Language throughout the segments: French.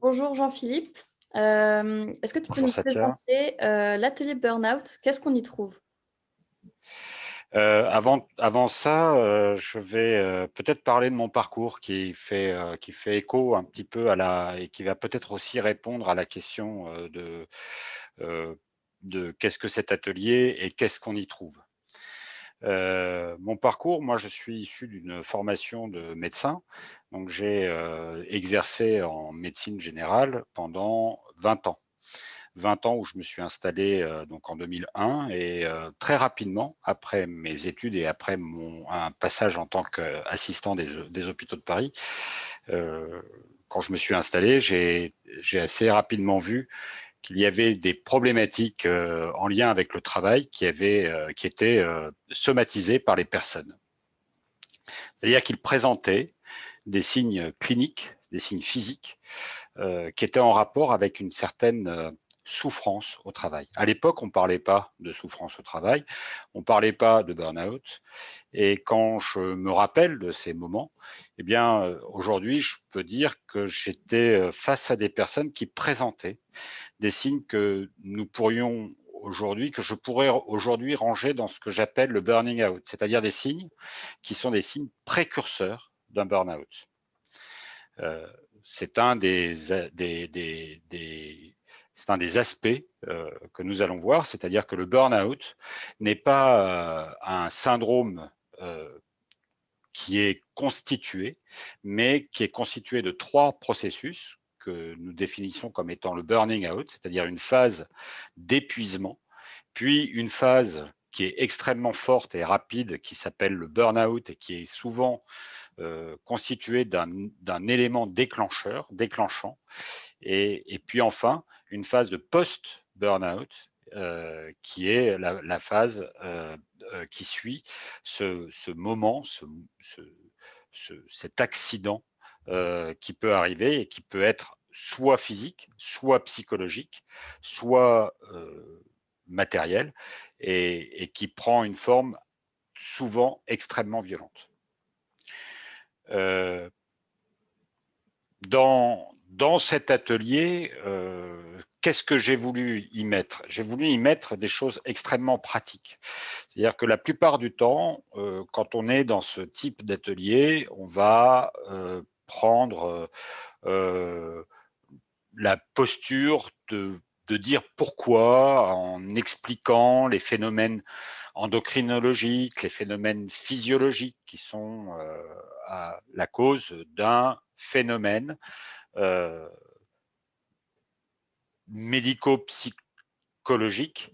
Bonjour Jean-Philippe. Est-ce que tu peux Bonjour nous Satia. présenter l'atelier Burnout? Qu'est-ce qu'on y trouve? Avant ça, je vais peut-être parler de mon parcours qui fait écho un petit peu et qui va peut-être aussi répondre à la question euh, de qu'est-ce que cet atelier et qu'est-ce qu'on y trouve. Mon parcours, moi, je suis issu d'une formation de médecin, donc j'ai exercé en médecine générale pendant 20 ans. 20 ans où je me suis installé donc en 2001 et très rapidement, après mes études et après un passage en tant qu'assistant des hôpitaux de Paris, euh, quand je me suis installé, j'ai assez rapidement vu qu'il y avait des problématiques en lien avec le travail qui étaient somatisées par les personnes. C'est-à-dire qu'ils présentaient des signes cliniques, des signes physiques qui était en rapport avec une certaine souffrance au travail. À l'époque, on ne parlait pas de souffrance au travail, on ne parlait pas de burn-out. Et quand je me rappelle de ces moments, eh bien, aujourd'hui, je peux dire que j'étais face à des personnes qui présentaient des signes que je pourrais aujourd'hui ranger dans ce que j'appelle le burning out, c'est-à-dire des signes qui sont des signes précurseurs d'un burn-out. Euh, c'est c'est un des aspects que nous allons voir, c'est-à-dire que le burn-out n'est pas un syndrome qui est constitué, mais qui est constitué de trois processus que nous définissons comme étant le burning out, c'est-à-dire une phase d'épuisement, puis une phase qui est extrêmement forte et rapide, qui s'appelle le burn-out et qui est souvent constitué d'un élément déclenchant, et puis enfin une phase de post-burnout qui est la phase qui suit ce moment, cet accident qui peut arriver et qui peut être soit physique, soit psychologique, soit matériel, et qui prend une forme souvent extrêmement violente. Euh, dans cet atelier, qu'est-ce que j'ai voulu y mettre? J'ai voulu y mettre des choses extrêmement pratiques. C'est-à-dire que la plupart du temps, quand on est dans ce type d'atelier, on va prendre la posture de dire pourquoi en expliquant les phénomènes endocrinologiques, les phénomènes physiologiques qui sont à la cause d'un phénomène euh, médico-psychologique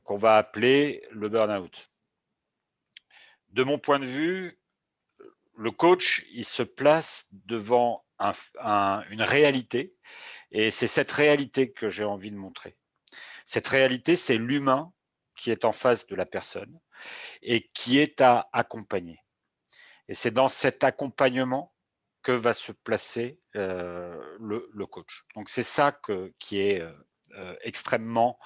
qu'on va appeler le burn-out. De mon point de vue, le coach, il se place devant une réalité, et c'est cette réalité que j'ai envie de montrer. Cette réalité, c'est l'humain qui est en face de la personne et qui est à accompagner. Et c'est dans cet accompagnement que va se placer le coach. Donc c'est ça qui est extrêmement,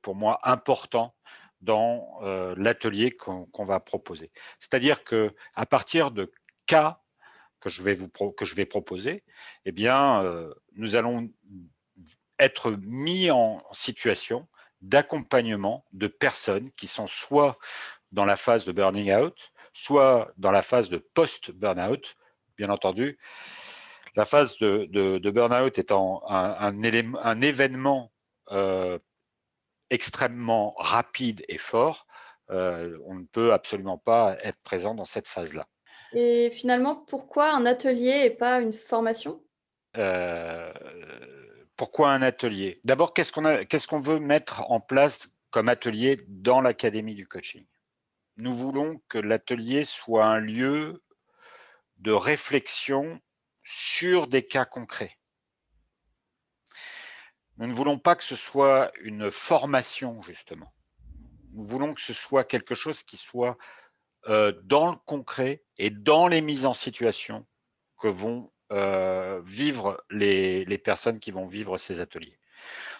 pour moi, important dans l'atelier qu'on va proposer. C'est-à-dire que à partir de cas que je vais proposer, eh bien, nous allons être mis en situation d'accompagnement de personnes qui sont soit dans la phase de burning out, soit dans la phase de post-burnout. Bien entendu, la phase de burn-out étant un événement extrêmement rapide et fort, on ne peut absolument pas être présent dans cette phase-là. Et finalement, pourquoi un atelier et pas une formation? Euh, Pourquoi un atelier? D'abord, qu'est-ce qu'on veut mettre en place comme atelier dans l'Académie du coaching? Nous voulons que l'atelier soit un lieu de réflexion sur des cas concrets. Nous ne voulons pas que ce soit une formation, justement. Nous voulons que ce soit quelque chose qui soit dans le concret et dans les mises en situation que vont vivre les personnes qui vont vivre ces ateliers.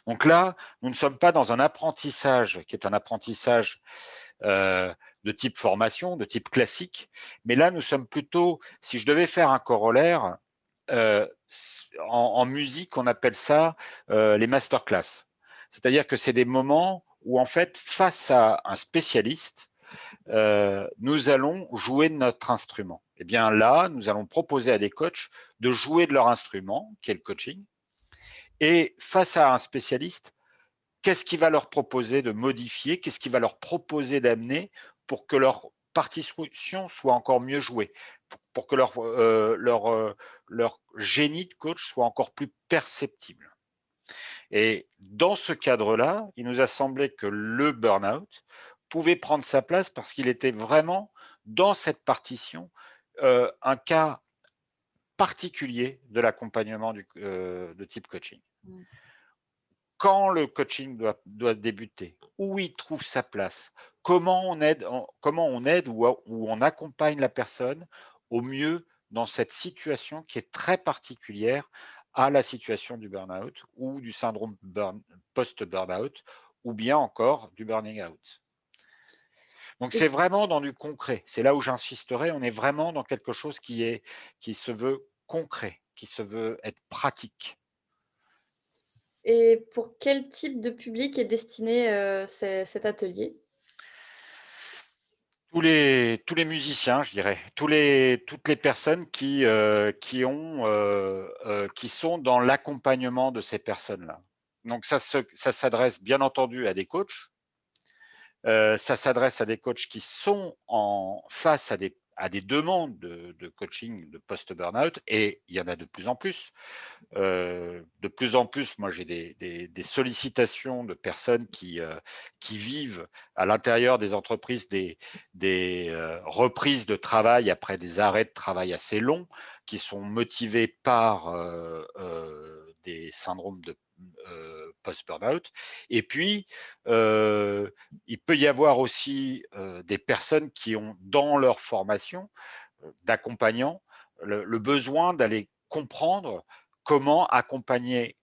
Donc là, nous ne sommes pas dans un apprentissage qui est un apprentissage de type formation, de type classique, mais là, nous sommes plutôt, si je devais faire un corollaire, en musique, on appelle ça les masterclass. C'est-à-dire que c'est des moments où, en fait, face à un spécialiste, nous allons jouer de notre instrument. Et bien là, nous allons proposer à des coachs de jouer de leur instrument, qui est le coaching, et face à un spécialiste, qu'est-ce qu'il va leur proposer de modifier, qu'est-ce qu'il va leur proposer d'amener pour que leur partition soit encore mieux jouée, pour que leur génie de coach soit encore plus perceptible. Et dans ce cadre-là, il nous a semblé que le burn-out pouvait prendre sa place parce qu'il était vraiment dans cette partition un cas particulier de l'accompagnement de type coaching. Mmh. Quand le coaching doit débuter, où il trouve sa place, comment on aide ou on accompagne la personne au mieux dans cette situation qui est très particulière à la situation du burn-out ou du syndrome post-burn-out ou bien encore du burning out. Donc c'est Et vraiment dans du concret. C'est là où j'insisterai, on est vraiment dans quelque chose qui se veut concret, qui se veut être pratique. et pour quel type de public est destiné, cet atelier? Tous les musiciens, je dirais, toutes les personnes qui sont dans l'accompagnement de ces personnes-là. Donc ça s'adresse bien entendu à des coachs, ça s'adresse à des coachs qui sont face à des demandes de coaching de post-burnout et il y en a de plus en plus. De plus en plus, moi, j'ai des sollicitations de personnes qui vivent à l'intérieur des entreprises des reprises de travail après des arrêts de travail assez longs, qui sont motivés par des syndromes de post-burnout. Et puis, il peut y avoir aussi des personnes qui ont dans leur formation d'accompagnants le besoin d'aller comprendre comment accompagner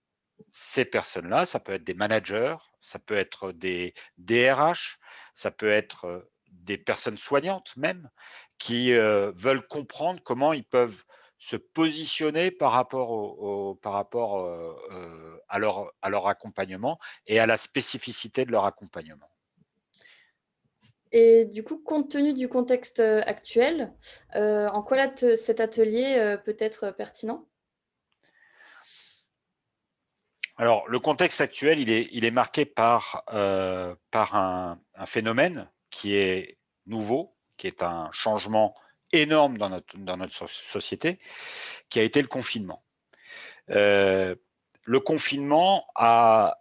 ces personnes-là. Ça peut être des managers, ça peut être des DRH, ça peut être des personnes soignantes même, qui veulent comprendre comment ils peuvent se positionner par rapport, à leur accompagnement et à la spécificité de leur accompagnement. Et du coup, compte tenu du contexte, actuel, en quoi cet atelier, peut être pertinent? Alors, le contexte actuel, il est marqué par un phénomène qui est nouveau, qui est un changement énorme dans notre société, qui a été le confinement. Le confinement a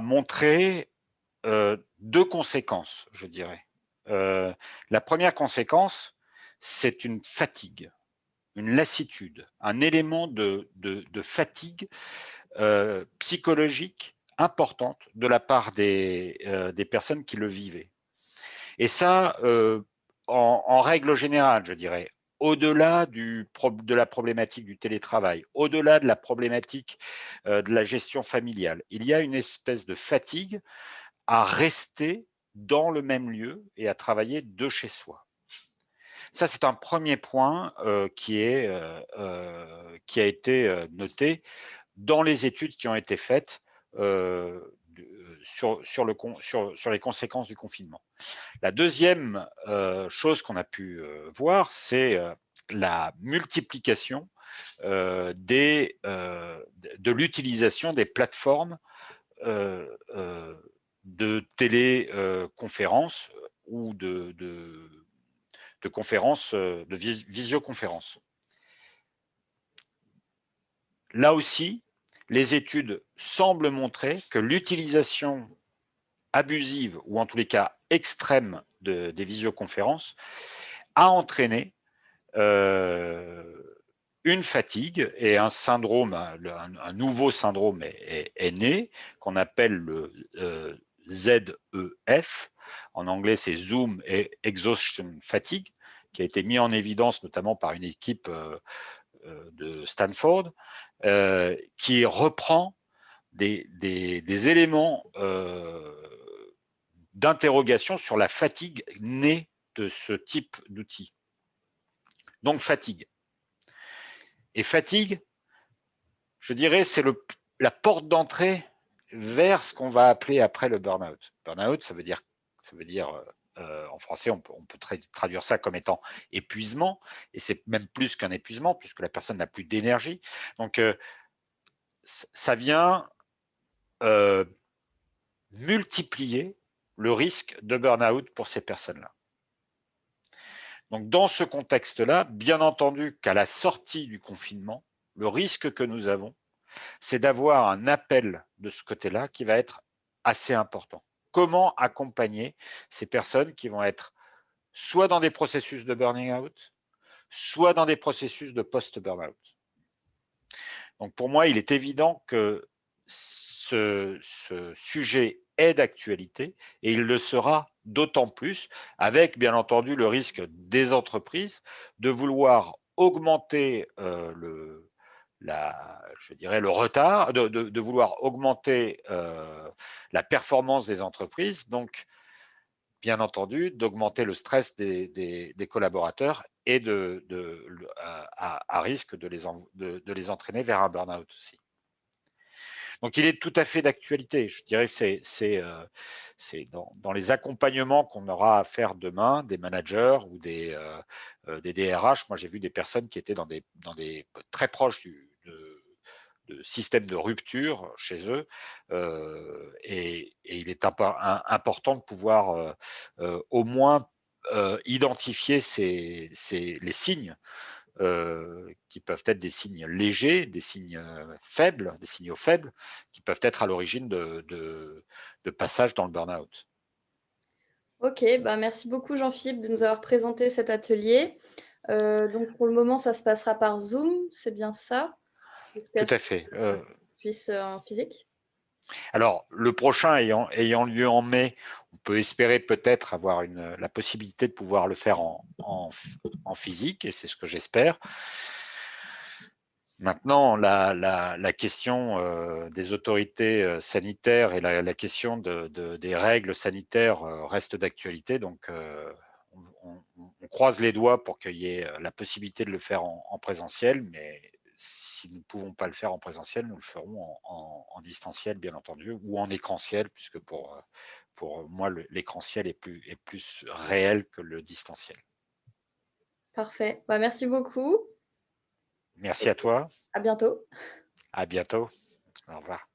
montré deux conséquences, je dirais. La première conséquence, c'est une fatigue, une lassitude, un élément de fatigue psychologique importante de la part des personnes qui le vivaient. Et ça, en règle générale, je dirais, au-delà de la problématique du télétravail, au-delà de la problématique de la gestion familiale, il y a une espèce de fatigue à rester dans le même lieu et à travailler de chez soi. Ça, c'est un premier point qui a été noté dans les études qui ont été faites sur les conséquences du confinement. La deuxième chose qu'on a pu voir, c'est la multiplication de l'utilisation des plateformes de téléconférence ou de conférences, de visioconférence. Là aussi, les études semblent montrer que l'utilisation abusive ou en tous les cas extrême des visioconférences a entraîné une fatigue et un syndrome, un nouveau syndrome est né qu'on appelle le ZEF. En anglais, c'est Zoom Exhaustion Fatigue, qui a été mis en évidence notamment par une équipe de Stanford, qui reprend des éléments d'interrogation sur la fatigue née de ce type d'outil. Donc fatigue. Et fatigue, je dirais, c'est la porte d'entrée vers ce qu'on va appeler après le burn-out. Burn-out, ça veut dire en français, on peut traduire ça comme étant épuisement, et c'est même plus qu'un épuisement, puisque la personne n'a plus d'énergie. Donc, ça vient multiplier le risque de burn-out pour ces personnes-là. Donc, dans ce contexte-là, bien entendu qu'à la sortie du confinement, le risque que nous avons, c'est d'avoir un appel de ce côté-là qui va être assez important. Comment accompagner ces personnes qui vont être soit dans des processus de burning out, soit dans des processus de post-burnout. Donc pour moi, il est évident que ce sujet est d'actualité et il le sera d'autant plus avec, bien entendu, le risque des entreprises de vouloir augmenter je dirais le retard, de vouloir augmenter la performance des entreprises, donc bien entendu d'augmenter le stress des collaborateurs et à risque de les entraîner vers un burn-out aussi. Donc il est tout à fait d'actualité. Je dirais que c'est dans les accompagnements qu'on aura à faire demain, des managers ou des DRH. Moi, j'ai vu des personnes qui étaient dans des très proches de systèmes de rupture chez eux. Et il est important de pouvoir au moins identifier les signes qui peuvent être des signes légers, des signes faibles, des signaux faibles, qui peuvent être à l'origine de passage dans le burn-out. Ok, bah merci beaucoup Jean-Philippe de nous avoir présenté cet atelier. Donc pour le moment, ça se passera par Zoom, c'est bien ça? Jusqu'à Tout ce à fait. qu'on puisse en physique? Alors, le prochain ayant lieu en mai, on peut espérer peut-être avoir la possibilité de pouvoir le faire en physique, et c'est ce que j'espère. Maintenant, la question des autorités sanitaires et la question des règles sanitaires reste d'actualité. Donc, on croise les doigts pour qu'il y ait la possibilité de le faire en présentiel, mais si nous ne pouvons pas le faire en présentiel, nous le ferons en distanciel, bien entendu, ou en écrantiel, puisque pour moi, l'écrantiel est plus réel que le distanciel. Parfait. Bah, merci beaucoup. Merci à toi. À bientôt. À bientôt. Au revoir.